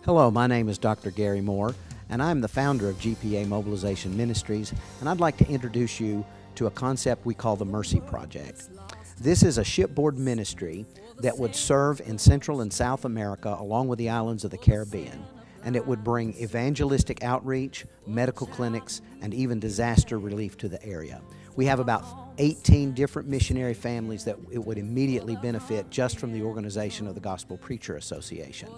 Hello, my name is Dr. Gary Moore, and I'm the founder of GPA Mobilization Ministries, and I'd like to introduce you to a concept we call the Mercy Project. This is a shipboard ministry that would serve in Central and South America along with the islands of the Caribbean, and it would bring evangelistic outreach, medical clinics, and even disaster relief to the area. We have about 18 different missionary families that it would immediately benefit just from the organization of the Gospel Preacher Association.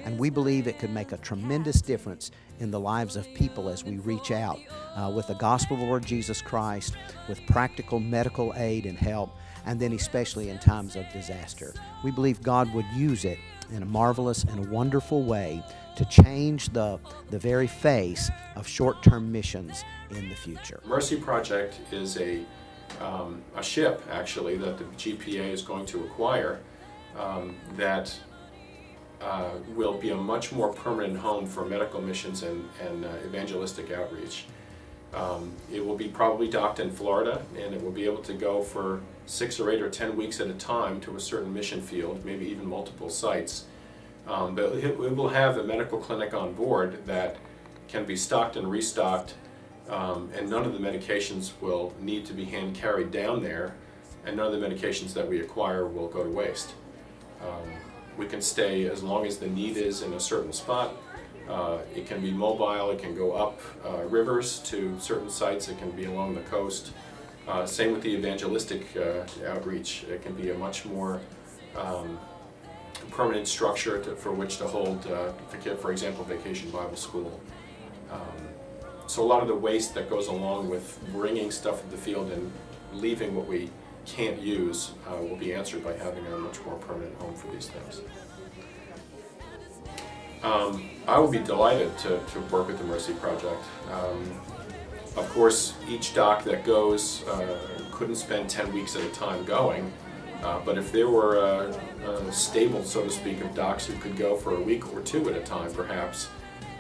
And we believe it could make a tremendous difference in the lives of people as we reach out with the gospel of the Lord Jesus Christ, with practical medical aid and help, and then especially in times of disaster. We believe God would use it in a marvelous and a wonderful way to change the very face of short-term missions in the future. Mercy Project is a ship, actually, that the GPA is going to acquire that will be a much more permanent home for medical missions and evangelistic outreach. It will be probably docked in Florida, and it will be able to go for 6 or 8 or 10 weeks at a time to a certain mission field, maybe even multiple sites. But it will have a medical clinic on board that can be stocked and restocked, and none of the medications will need to be hand carried down there, and none of the medications that we acquire will go to waste. We can stay as long as the need is in a certain spot. It can be mobile, it can go up rivers to certain sites, it can be along the coast. Same with the evangelistic outreach. It can be a much more permanent structure for which to hold, for example, Vacation Bible School. So a lot of the waste that goes along with bringing stuff to the field and leaving what we can't use will be answered by having a much more permanent home for these things. I would be delighted to work with the Mercy Project. Of course, each dock that goes couldn't spend 10 weeks at a time going, but if there were a stable, so to speak, of docks who could go for a week or 2 at a time, perhaps,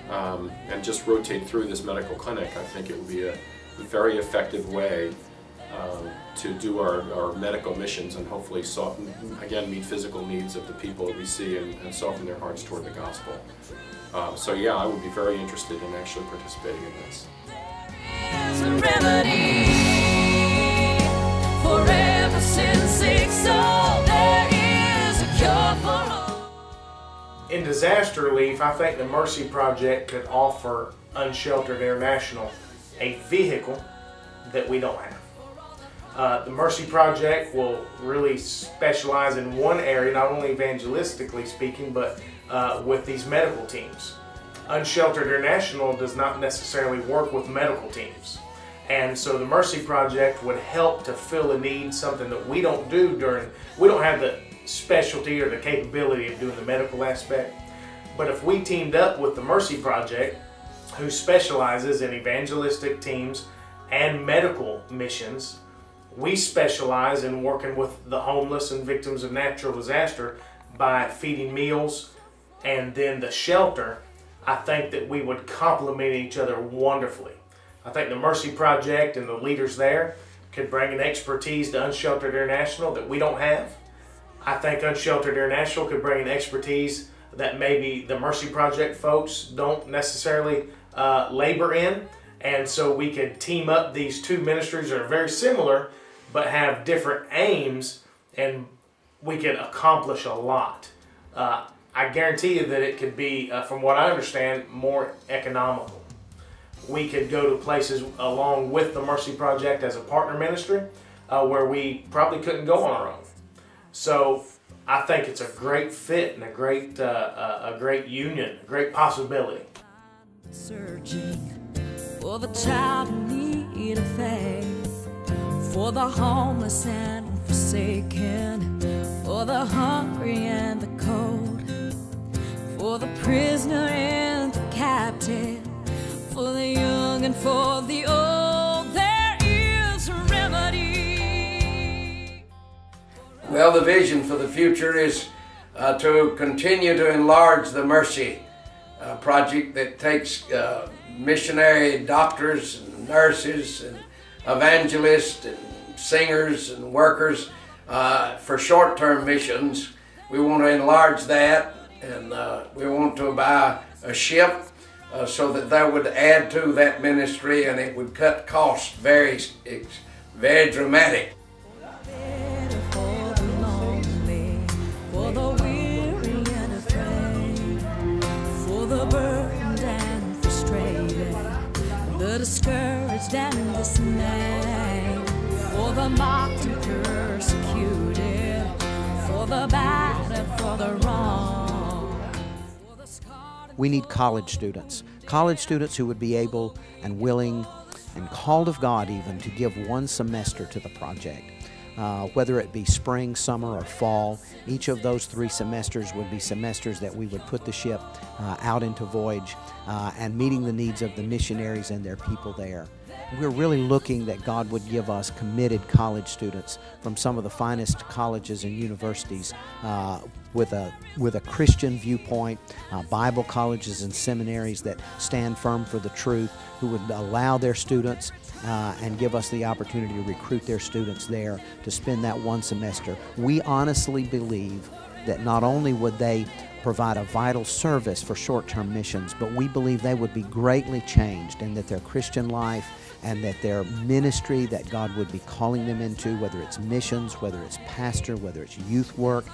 and just rotate through this medical clinic, I think it would be a very effective way to do our medical missions and hopefully soften, again, meet physical needs of the people that we see and soften their hearts toward the gospel. So yeah, I would be very interested in actually participating in this. There's a remedy for every sin-sick soul. There is a cure for all. In disaster relief, I think the Mercy Project could offer Unsheltered International a vehicle that we don't have. The Mercy Project will really specialize in one area, not only evangelistically speaking, but with these medical teams. Unsheltered International does not necessarily work with medical teams. And so the Mercy Project would help to fill a need, something that we don't do we don't have the specialty or the capability of doing the medical aspect. But if we teamed up with the Mercy Project, who specializes in evangelistic teams and medical missions, we specialize in working with the homeless and victims of natural disaster by feeding meals and then the shelter. I think that we would complement each other wonderfully. I think the Mercy Project and the leaders there could bring an expertise to Unsheltered International that we don't have. I think Unsheltered International could bring an expertise that maybe the Mercy Project folks don't necessarily labor in. And so we could team up these two ministries that are very similar but have different aims, and we could accomplish a lot. I guarantee you that it could be, from what I understand, more economical. We could go to places along with the Mercy Project as a partner ministry where we probably couldn't go on our own. So I think it's a great fit and a great union, a great possibility. Searching for the child in need of faith, for the homeless and forsaken, for the hungry and the cold, for the prisoner and the captive, for the young and for the old. There is a remedy. Well, the vision for the future is to continue to enlarge the Mercy Project that takes missionary doctors and nurses and evangelists and singers and workers for short-term missions. We want to enlarge that, and we want to, by a ship so that they would add to that ministry, and it would cut costs very dramatic. For the lonely, for the weary and afraid, for the burdened and frustrated, the discouraged and dismayed, for the mocked and persecuted, for the bad and for the wrong. We need college students who would be able and willing and called of God even to give one semester to the project. Whether it be spring, summer, or fall, each of those 3 semesters would be semesters that we would put the ship out into voyage and meeting the needs of the missionaries and their people there. We're really looking that God would give us committed college students from some of the finest colleges and universities with a Christian viewpoint, Bible colleges and seminaries that stand firm for the truth, who would allow their students and give us the opportunity to recruit their students there to spend that one semester. We honestly believe that not only would they provide a vital service for short-term missions, but we believe they would be greatly changed and that their Christian life and that their ministry that God would be calling them into, whether it's missions, whether it's pastor, whether it's youth work,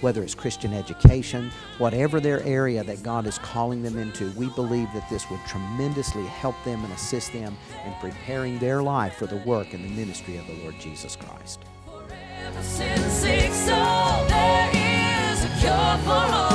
whether it's Christian education, whatever their area that God is calling them into, we believe that this would tremendously help them and assist them in preparing their life for the work and the ministry of the Lord Jesus Christ. Sin sick soul, there is a cure for all.